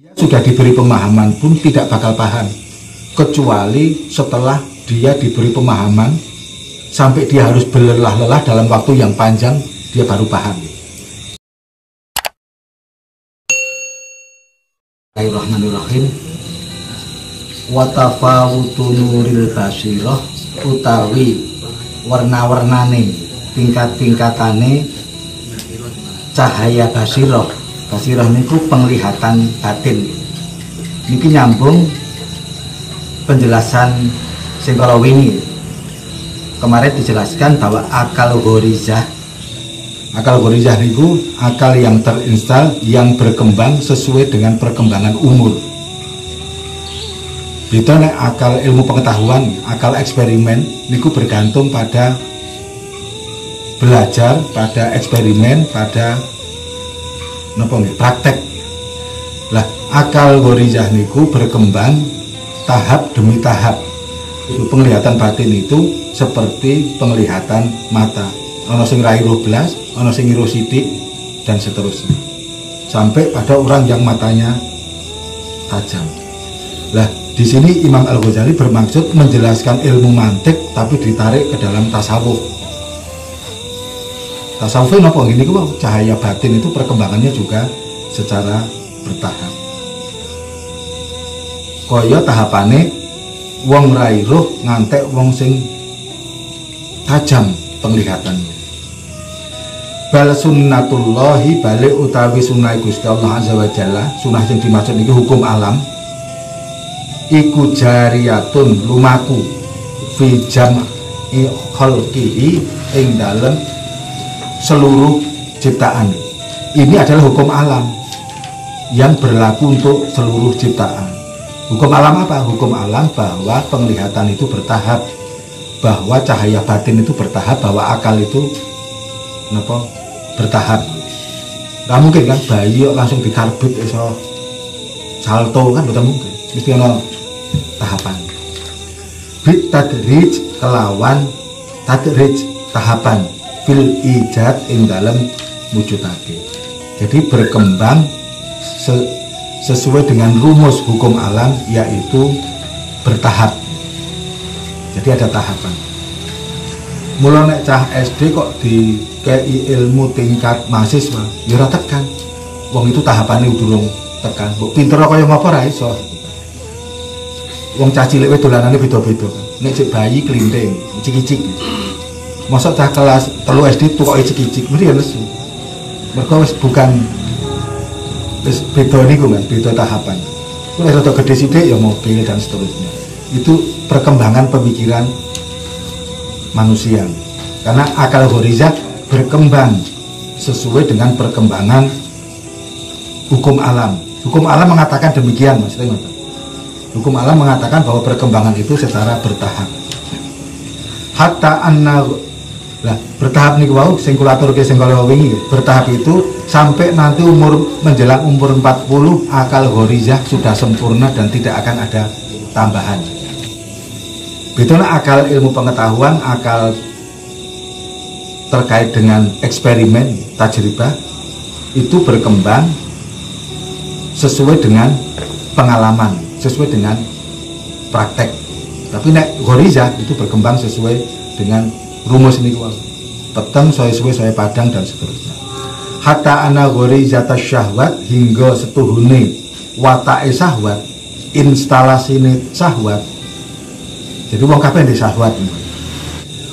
Sudah diberi pemahaman pun tidak bakal paham, kecuali setelah dia diberi pemahaman sampai dia harus berlelah-lelah dalam waktu yang panjang, dia baru paham. Bismillahirrahmanirrahim. Wa tafawutu nuril basirah utawi warna-warnane tingkat-tingkatane cahaya basirah. Basirah niku penglihatan batin. Niki nyambung penjelasan sing kala wingi. Kemarin dijelaskan bahwa akal ghorizah niku akal yang terinstal yang berkembang sesuai dengan perkembangan umur. Beda nek akal ilmu pengetahuan, akal eksperimen niku bergantung pada belajar, pada eksperimen, pada praktek. Lah akal ghorizah niku berkembang tahap demi tahap. Itu penglihatan batin itu seperti penglihatan mata. Ono sing rai roh blas, ono sing iro sithik dan seterusnya. Sampai pada orang yang matanya tajam. Lah di sini Imam Al-Ghazali bermaksud menjelaskan ilmu mantik tapi ditarik ke dalam tasawuf. Tasawufnya apa gini kok cahaya batin itu perkembangannya juga secara bertahap. Kaya tahapane wong rai roh ngantek wong sing tajam penglihatannya. Bal sunnatullahi balik utawi sunah Gusti Allah Azza wa Jalla, sunah yang dimaksud ini hukum alam iku jariyatun lumaku fi jam'i khalqihi ing dalem seluruh ciptaan. Ini adalah hukum alam yang berlaku untuk seluruh ciptaan. Hukum alam apa? Hukum alam bahwa penglihatan itu bertahap, bahwa cahaya batin itu bertahap, bahwa akal itu bertahap. Nggak mungkin kan bayi langsung dikarbit iso salto kan, betul mungkin. Mesti ada tahapan. Bit tadrij kelawan tadrij tahapan fil ijad ing dalam wujudake. Jadi berkembang sesuai dengan rumus hukum alam, yaitu bertahap. Jadi ada tahapan. Mula nek cah SD kok dikei ilmu tingkat mahasiswa, ya ora tekan. Wong itu tahapannya durung tekan. Mbok pinter kaya ngapa ra iso. Wong cah cilik dolanane beda-beda. Nek cek bayi klinting, icik-icik. Mosok cah kelas 3 SD tuh kok icik-icik, mesti ya lesu. Mergo wis bukan wis beda niku kan, beda tahapan. Kuwi rada gede sithik ya mobil dan seterusnya. Itu perkembangan pemikiran manusia. Karena akal ghorizah berkembang sesuai dengan perkembangan hukum alam. Hukum alam mengatakan demikian, maksudnya. Hukum alam mengatakan bahwa perkembangan itu secara bertahap. Hatta anna lah bertahap nih wau sing kula aturke sing kala wingi, bertahap itu sampai nanti menjelang umur 40 akal ghorizah sudah sempurna dan tidak akan ada tambahan. Betulnya akal ilmu pengetahuan, akal terkait dengan eksperimen, tajribah itu berkembang sesuai dengan pengalaman, sesuai dengan praktek. Tapi nek ghorizah itu berkembang sesuai dengan rumus ini, peteng, soe padang dan seterusnya. Hatta ana ghorizata syahwat hingga setuhune watake syahwat, instalasine syahwat. Jadi wong kabeh ndek syahwat.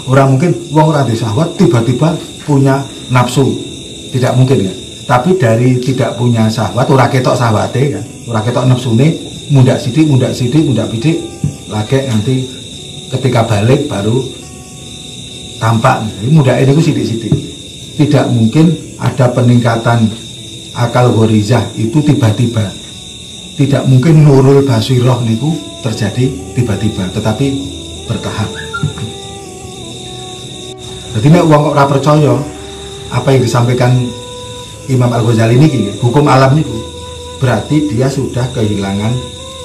Orang mungkin wong ora ndek syahwat tiba-tiba punya nafsu. Tidak mungkin ya. Tapi dari tidak punya syahwat, ora ketok syahwate kan. Ora ketok nafsune, mundak sithik, mundak pidik, lagi nanti ketika balik baru tampak. Jadi mundake niku sithik-sithik. Tidak mungkin ada peningkatan akal ghorizah itu tiba-tiba. Tidak mungkin nurul basirah niku terjadi tiba-tiba, tetapi bertahap. Jadi nek wong kok ora percaya apa yang disampaikan Imam Al-Ghazali niki, hukum alam niku, berarti dia sudah kehilangan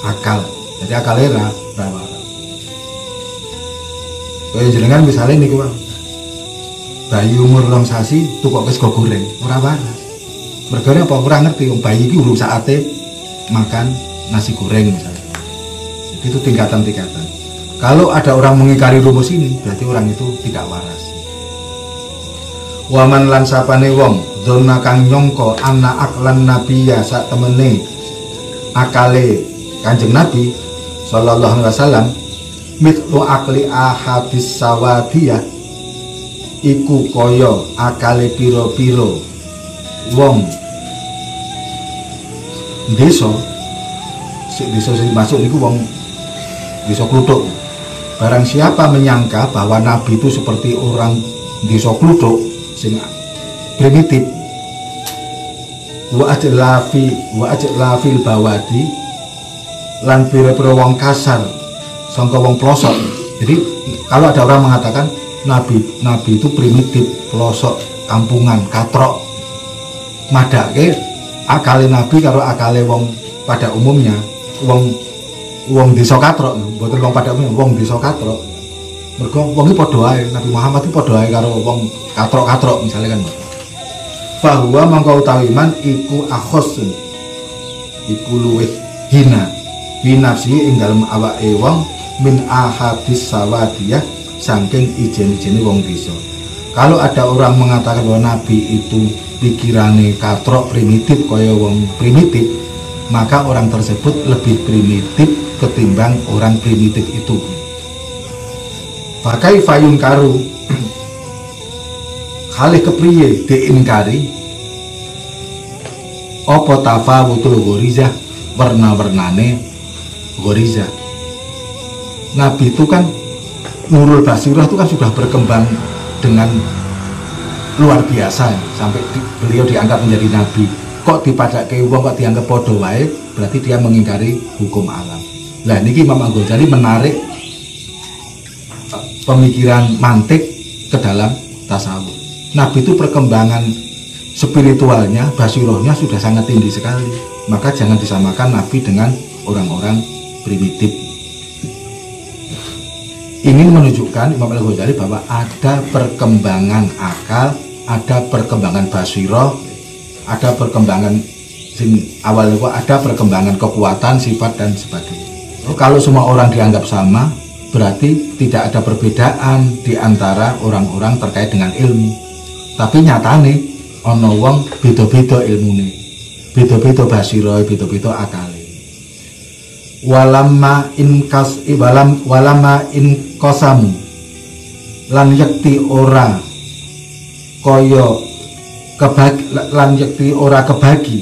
akal. Jadi akalnya rawa. Kaya jenengan misalnya niku bayi umur 2 sasi tukok sego goreng, ora waras. Mergane apa ora ngerti wong bayi iki urung saate makan nasi goreng misalnya. Jadi itu tingkatan-tingkatan. Kalau ada orang mengingkari rumus ini, berarti orang itu tidak waras. Waman lan sapane wong dzonna kang nyangka ana aklan nabiya sak temene akale Kanjeng Nabi sallallahu alaihi wasallam mitlu akli ahadis sawadiyah iku kaya akale piro-piro wong desa sing masuk niku wong desa kluthuk. Barang siapa menyangka bahwa Nabi itu seperti orang desa kluthuk sing primitif, wa ajlafil bawadi lan pira-pira wong kasar sangka wong pelosok. Jadi kalau ada orang mengatakan Nabi itu primitif, pelosok, kampungan, katrok, madake akale Nabi karo akale wong pada umumnya wong desa katrok, mboten wong pada umumnya, wong desa katrok. Mergo wong iki padha ae, Nabi Muhammad iki padha ae karo wong katrok-katrok misalnya kan. Bahwa mangko utawi man iku akhosun iku luwih hina binafsi ing dalem awake wong min ahadis sawadiyah saking ijen-ijene wong desa. Kalau ada orang mengatakan bahwa Nabi itu pikirannya katrok primitif kaya wong primitif, maka orang tersebut lebih primitif ketimbang orang primitif itu. Pakai fayun karu kali kepriye diingkari apa tafawutul ghorizah warna-warnane ghorizah. Nabi itu kan nurul basirah itu kan sudah berkembang dengan luar biasa sampai beliau diangkat menjadi nabi. Kok dipadake wong kok dianggap padha wae, berarti dia mengingkari hukum alam. Lah niki Imam Al-Ghazali menarik pemikiran mantik ke dalam tasawuf. Nabi itu perkembangan spiritualnya, basirohnya sudah sangat tinggi sekali. Maka jangan disamakan Nabi dengan orang-orang primitif. Ingin menunjukkan Imam Al-Ghazali bahwa ada perkembangan akal, ada perkembangan basiroh, ada perkembangan awalnya ada perkembangan kekuatan, sifat dan sebagainya. Kalau semua orang dianggap sama, berarti tidak ada perbedaan di antara orang-orang terkait dengan ilmu. Tapi nyatane ana wong beda-beda ilmune, beda-beda basirah, beda-beda akale. Walamma in qasamu lan yakti ora kaya kebagi.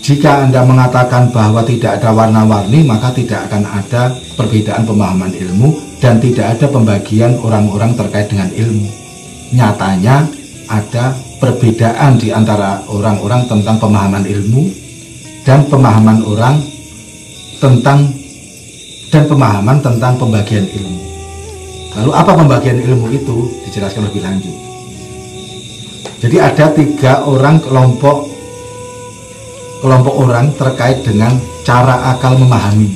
Jika Anda mengatakan bahwa tidak ada warna-warni, maka tidak akan ada perbedaan pemahaman ilmu dan tidak ada pembagian orang-orang terkait dengan ilmu. Nyatanya ada perbedaan di antara orang-orang tentang pemahaman ilmu dan pemahaman orang tentang pembagian ilmu. Lalu apa pembagian ilmu itu? Dijelaskan lebih lanjut. Jadi ada 3 kelompok orang terkait dengan cara akal memahami.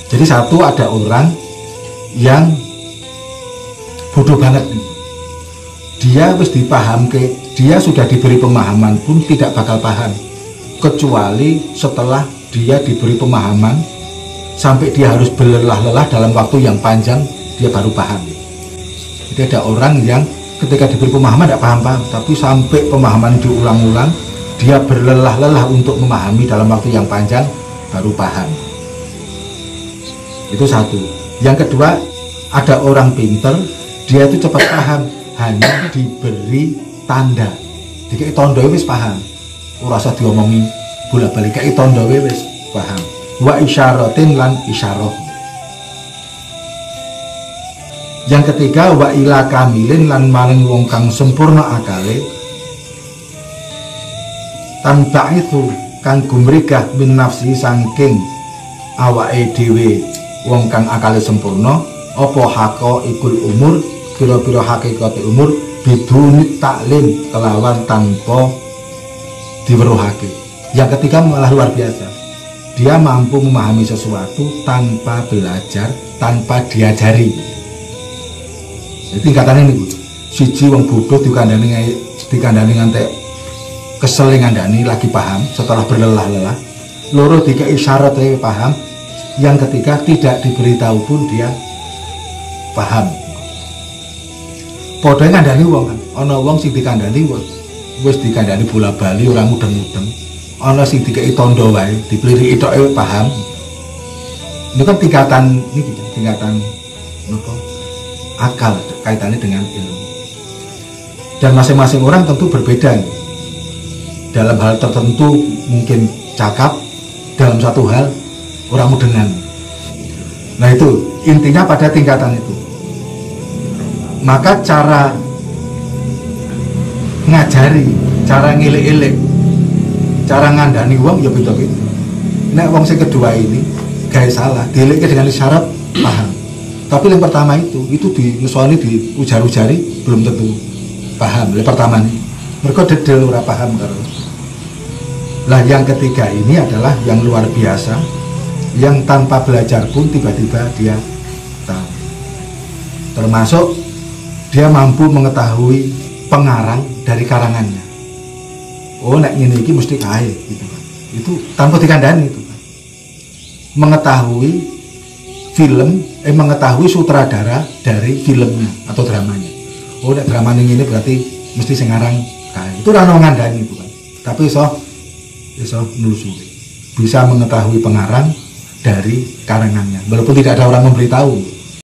Jadi satu, ada orang yang bodoh banget, dia harus dipahamke, dia sudah diberi pemahaman pun tidak bakal paham, kecuali setelah dia diberi pemahaman sampai dia harus berlelah-lelah dalam waktu yang panjang, dia baru paham. Jadi ada orang yang ketika diberi pemahaman tidak paham-paham, tapi sampai pemahaman diulang-ulang, dia berlelah-lelah untuk memahami dalam waktu yang panjang, baru paham. Itu satu. Yang kedua, ada orang pinter, dia itu cepat paham, hanya diberi tanda. Dikei tondo wis paham, ora usah diomongi bolak-balik, kei tondo wis paham. Wa isyaratin lan isyarah. Yang ketiga, wa ila kamilin lan maring wong kang sempurna akale, tanpa itu kang gumrigah min nafsi saking awake dhewe wong kang akale sempurna, apa hako ikul umur, pira-pira hakikate umur bidunit taklim, kelawan tanpa diweruhake. Yang ketiga malah luar biasa, dia mampu memahami sesuatu tanpa belajar, tanpa diajari. Jadi tingkatannya ini, siji wong bodoh dikandani ngantek kesel ngandani lagi paham setelah berlelah-lelah. loro dikei syarat paham, yang ketiga tidak diberitahu pun dia paham. Padha ngandani wong kan, ana wong sing dikandani wis dikandani bola bali ora mudeng-mudeng, ana sing dikei tondo wae dipeliriki tok paham. Ini kan tingkatan apa? Akal kaitannya dengan ilmu. Dan masing-masing orang tentu berbeda. Dalam hal tertentu mungkin cakap, dalam satu hal orang mudengan. Nah itu intinya pada tingkatan itu. Maka cara ngajari, cara ngilik-ilik, cara ngandani wong ya beda-beda. Nek wong sing kedua ini gak salah, diiliknya dengan isyarat paham. Tapi yang pertama itu dinusuani diujar-ujari belum tentu paham. Yang pertama ini mereka dedel ora paham karo. Lah yang ketiga ini adalah yang luar biasa, yang tanpa belajar pun tiba-tiba dia tahu. Termasuk dia mampu mengetahui pengarang dari karangannya. Oh nek ngene iki mesti kae gitu kan. Itu tanpa dikandani itu kan. Mengetahui mengetahui sutradara dari filmnya atau dramanya. Oh nek dramanya ini berarti mesti sing aran kae. Itu ora ono ngandani itu kan. Tapi iso nelusuri, bisa mengetahui pengarang dari karangannya walaupun tidak ada orang memberitahu.